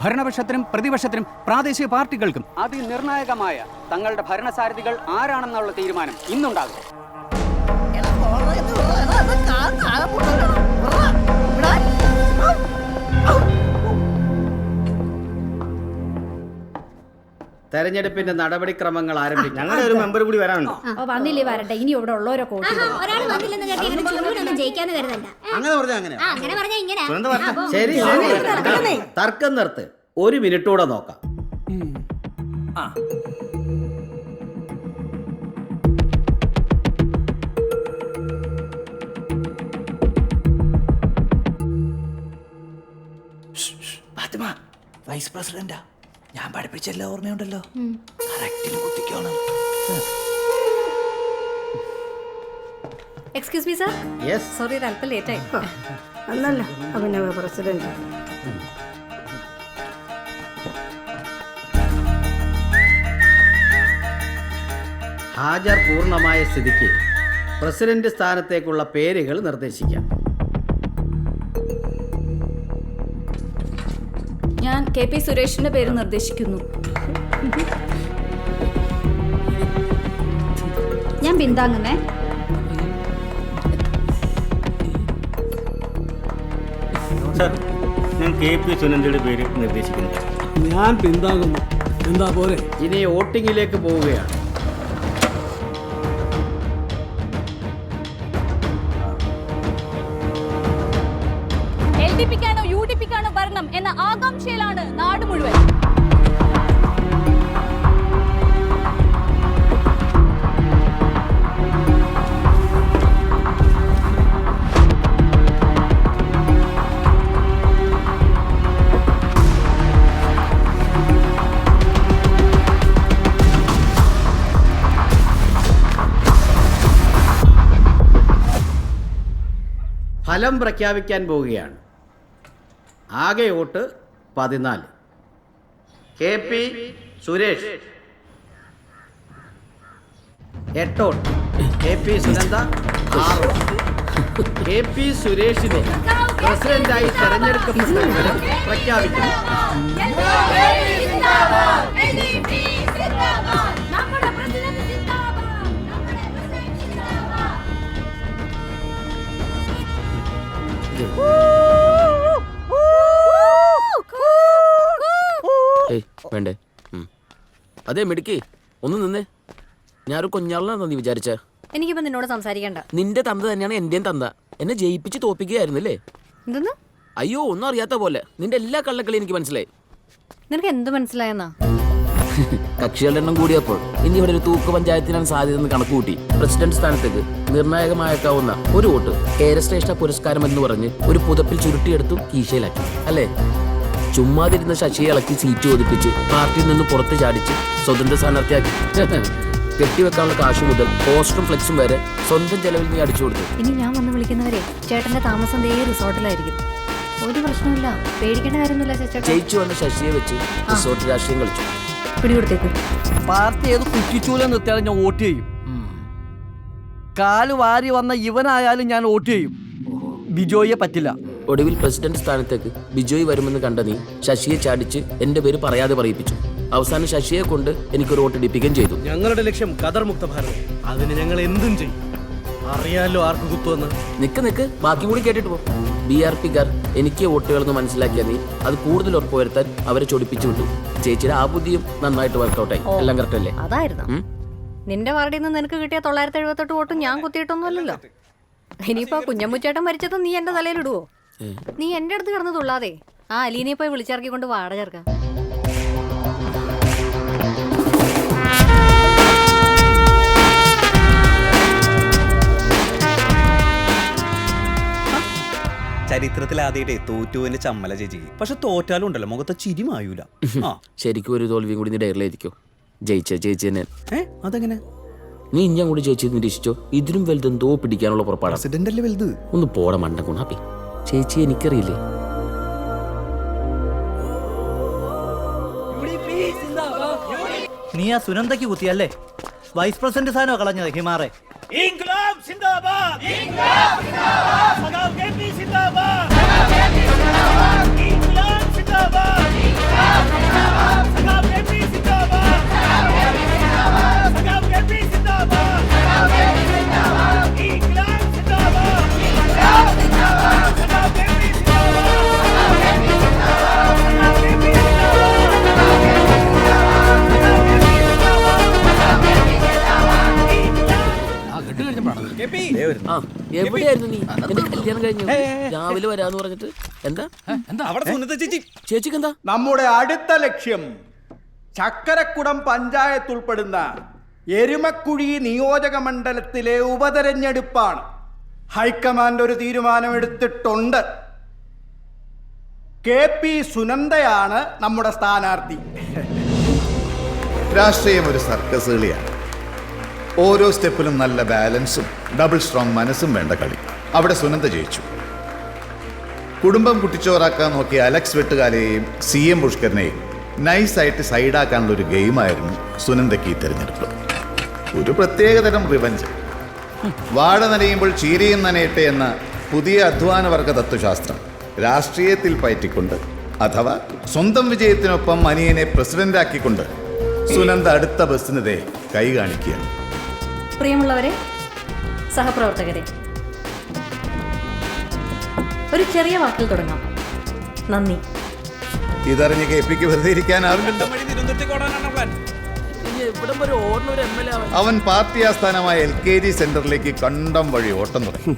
ഭരണപക്ഷത്തിനും പ്രതിപക്ഷത്തിനും പ്രാദേശിക പാർട്ടികൾക്കും അതിനിർണായകമായ തങ്ങളുടെ ഭരണസാരഥികൾ ആരാണെന്നുള്ള തീരുമാനം ഇന്നുണ്ടാകും. തെരഞ്ഞെടുപ്പിന്റെ നടപടിക്രമങ്ങൾ ആരംഭിക്കും. ഞങ്ങളുടെ ഒരു മെമ്പർ കൂടി വരാനുണ്ട്. വന്നില്ലേ വരട്ടെ, ഇനി ഇവിടെ ഉള്ളവരൊക്കെ ശരി ശരി, തർക്കം നിർത്ത്. ഒരു മിനിറ്റ് കൂടെ നോക്കാം. വൈസ് പ്രസിഡന്റാ, ഞാൻ പഠിപ്പിച്ചല്ല ഓർമ്മയുണ്ടല്ലോ. കറക്റ്റിന് കുത്തിക്കോണം. Excuse me sir. Yes. Sorry, അല്പം ലേറ്റ് ആയി. അല്ലല്ല, അഭിനവ പ്രസിഡന്റ്. ഹാജർ പൂർണ്ണമായ സ്ഥിതിക്ക് പ്രസിഡന്റ് സ്ഥാനത്തേക്കുള്ള പേരുകൾ നിർദ്ദേശിക്കാം. ഞാൻ KP സുരേഷിന്റെ പേര് നിർദ്ദേശിക്കുന്നു. ഞാൻ പിന്താങ്ങുന്നേ. സർ, ഞാൻ KP സുനന്ദയുടെ പേര് നിർദ്ദേശിക്കുന്നു. ഞാൻ പിന്താങ്ങുന്നു. എന്താ പോരെ? ഇനി വോട്ടിങ്ങിലേക്ക് പോവുകയാണ്. LDP ക്കാണോ UDP ക്കാണോ ഭരണം എന്ന ആകാംക്ഷയിലാണ് നാട് മുഴുവൻ. ഫലം പ്രഖ്യാപിക്കാൻ പോവുകയാണ്. ആകെ vote 14. KP Suresh 8 vote. KP Sunanda 6 vote. KP സുരേഷിനെ പ്രസിഡന്റായി തെരഞ്ഞെടുക്കപ്പെട്ട വിവരം പ്രഖ്യാപിക്കുന്നു. വേണ്ടേ? അതെ മിടുക്കി, ഒന്ന് നിന്നേ. ഞാനൊരു കൊഞ്ഞാളാണെന്ന് നീ വിചാരിച്ച? എനിക്കിപ്പോ നിന്നോട് സംസാരിക്കണ്ട. നിന്റെ തന്ത തന്നെയാണ് എന്റെയും തന്ത. എന്നെ ജയിപ്പിച്ച് തോപ്പിക്കുകയായിരുന്നല്ലേ? എന്തെന്ന്? അയ്യോ, ഒന്നും അറിയാത്ത പോലെ. നിന്റെ എല്ലാ കള്ളക്കളിയും എനിക്ക് മനസ്സിലായി. നിനക്ക് എന്ത് മനസ്സിലായെന്നാ? കക്ഷികളുടെ എണ്ണം കൂടിയപ്പോൾ ഇനി ഇവിടെ ഒരു തൂക്ക് പഞ്ചായത്തിനാണ് സാധ്യതയെന്ന് കണക്കുകൂട്ടി പ്രസിഡന്റ് സ്ഥാനത്തേക്ക് നിർണായകമായേക്കാവുന്ന ഒരു വോട്ട് കേരശ്രേഷ്ഠ പുരസ്കാരം എന്ന് പറഞ്ഞ് ഒരു പുതപ്പിൽ ചുരുട്ടിയെടുത്തു കീശയിലാക്കി അല്ലേ? ചുമ്മാതിരുന്ന ശശിയെ ഇളക്കി സീറ്റ് ഒതുപ്പിച്ച് പാർട്ടിയിൽ നിന്ന് പുറത്ത് ചാടിച്ച് സ്വതന്ത്ര സ്ഥാനാർത്ഥിയാക്കി. കെട്ടിവെക്കാനുള്ള കാശ് മുതൽ പോസ്റ്ററും ഫ്ലെക്സും വരെ സ്വന്തം ചെലവിൽ നീ അടിച്ചു കൊടുത്തു. ഇനി ഞാൻ വന്ന് വിളിക്കുന്നവരെ ചേട്ടന്റെ താമസം ദേ റിസോർട്ടിലായിരിക്കും. ഒരു പ്രശ്നമില്ല, പേടിക്കേണ്ട കാര്യമൊന്നുമില്ല ചേട്ടാ. ജയിച്ചു വന്ന ശശിയെ വെച്ച് റിസോർട്ട് രാഷ്ട്രീയം കളിച്ചു. പിടികൊടുത്തേക്ക്. പാർട്ടി ഏത് കുറ്റിച്ചൂല നിർത്തിയാലും ഞാൻ വോട്ട് ചെയ്യും. കാല് വാരി വന്ന ഇവനായാലും ഞാൻ വോട്ട് ചെയ്യും. ബിജോയെ പറ്റില്ല. ഒടുവിൽ പ്രസിഡന്റ് സ്ഥാനത്തേക്ക് ബിജോയ് വരുമെന്ന് കണ്ട നീ ശശിയെ ചാടിച്ച് എന്റെ പേര് പറയാതെ പറയിപ്പിച്ചു. അവസാനം ശശിയെ കൊണ്ട് എനിക്കൊരു വോട്ട് ഇടിപ്പിക്കുകയും ചെയ്തു. ഞങ്ങളുടെ ലക്ഷ്യം ഖദർ മുക്ത ഭാരതം. അതിന് ഞങ്ങൾ എന്തും ചെയ്യും. അറിയാലോ ആർക്ക് കുത്തുവെന്ന്. നിക്ക് ബാക്കി കൂടി കേട്ടിട്ട് പോ. BRP-കാർ എനിക്ക് വോട്ടുകളെന്ന് മനസ്സിലാക്കിയ നീ അത് കൂടുതൽ ഉറപ്പുവരുത്താൻ അവരെ ചൊടിപ്പിച്ചു വിട്ടു. ചേച്ചിയുടെ ആ ബുദ്ധിയും നന്നായിട്ട് വർക്കൗട്ടായി. എല്ലാം കറക്റ്റ് അല്ലേ? അതായിരുന്നു നിന്റെ വാർഡിൽ നിന്ന് നിനക്ക് കിട്ടിയ 978 വോട്ടും ഞാൻ കുത്തിയിട്ടൊന്നുമല്ലല്ലോ. ഇനിയിപ്പോ കുഞ്ഞമ്മൂച്ചേട്ടൻ മരിച്ചതും നീ എന്റെ തലയിലിടുവോ? നീ എന്റെ അടുത്ത് കിടന്ന് തുള്ളാതെ ആ അലീനെ പോയി വിളിച്ചിറക്കിക്കൊണ്ട് വാട ചേർക്കാം. ചരിത്രത്തിൽ ആദ്യമായിട്ടേ തോറ്റുവിന്റെ ചമ്മല ചേച്ചിക്ക്. പക്ഷെ തോറ്റാലും ഉണ്ടല്ലോ മുഖത്തെ ചിരി മായൂല. ശരിക്കും ഒരു തോൽവിയും കൂടി നീ ഡയറിലായിരിക്കോ? ചേച്ചി തന്നെ. അതെങ്ങനെ? നീ ഇഞ്ഞം കൂടി ചേച്ചി നിരീക്ഷിച്ചോ. ഇതിനും വലുതെന്തോ പിടിക്കാനുള്ള പുറപ്പാടാണ്. പ്രസിഡന്റല്ലേ വലുത്. ഒന്ന് പോടെ മണ്ട കുണാപ്പി. ചേച്ചി എനിക്കറിയില്ലേ? നീ ആ സുനന്ദയ്ക്ക് കുത്തിയല്ലേ? വൈസ് പ്രസിഡന്റ് സ്ഥാനോ കളഞ്ഞത് ഹിമാറെ? ഇൻക്ലാബ് സിന്ദാബാദ്, ഇൻക്ലാബ് സിന്ദാബാദ്, സദാ KP സിന്ദാബാദ്, ഇൻക്ലാബ് സിന്ദാബാദ്. എവിടെയായിരുന്നു നീ? എന്റെ കല്യാണം കഴിഞ്ഞു, രാവിലെ വരാന്ന് പറഞ്ഞിട്ട്. എന്താ അവിടെ സുനന്ദ ചേച്ചി ചേച്ചിക്ക് എന്താ? നമ്മുടെ അടുത്ത ലക്ഷ്യം ചക്കരക്കുടം പഞ്ചായത്ത് ഉൾപ്പെടുന്ന എരുമക്കുഴി നിയോജക മണ്ഡലത്തിലെ ഉപതെരഞ്ഞെടുപ്പാണ്. ഹൈക്കമാൻഡ് ഒരു തീരുമാനമെടുത്തിട്ടുണ്ട്. KP സുനന്ദയാണ് നമ്മുടെ സ്ഥാനാർത്ഥി. രാഷ്ട്രീയം ഒരു സർക്കസ് കളിയാണ്. ഓരോ സ്റ്റെപ്പിലും നല്ല ബാലൻസും ഡബിൾ സ്ട്രോങ് മനസ്സും വേണ്ട കളി. അവിടെ സുനന്ദ ജയിച്ചു. കുടുംബം കുട്ടിച്ചോറാക്കാൻ നോക്കിയ അലക്സ് വെട്ടുകാലെയും CM പുഷ്കരനെയും നൈസായിട്ട് സൈഡാക്കാനുള്ള ഒരു ഗെയിമായിരുന്നു സുനന്ദയ്ക്ക് ഈ തെരഞ്ഞെടുപ്പ്. ഒരു പ്രത്യേകതരം റിവഞ്ച്. വാഴ നനയുമ്പോൾ ചീരയും നനയട്ടെ എന്ന പുതിയ അധ്വാനവർഗ തത്വശാസ്ത്രം രാഷ്ട്രീയത്തിൽ പയറ്റിക്കൊണ്ട്, അഥവാ സ്വന്തം വിജയത്തിനൊപ്പം അനിയനെ പ്രസിഡന്റാക്കിക്കൊണ്ട് സുനന്ദ അടുത്ത ബസ്സിനെതിരെ കൈ കാണിക്കുകയാണ്. പ്രിയമുള്ളവരെ, സഹപ്രവർത്തകരെ, ഒരു ചെറിയ വാക്കിൽ തുടങ്ങാം. നന്ദി. ഇതറിഞ്ഞ് KPക്ക് വെറുതെ ഇരിക്കാനാവില്ലല്ലോ. എവിടം വരെ ഓടുന്ന ഒരു MLA അവൻ പാർട്ടി ആസ്ഥാനമായ LKG സെന്ററിലേക്ക് കണ്ടം വഴി ഓട്ടം തുടങ്ങി.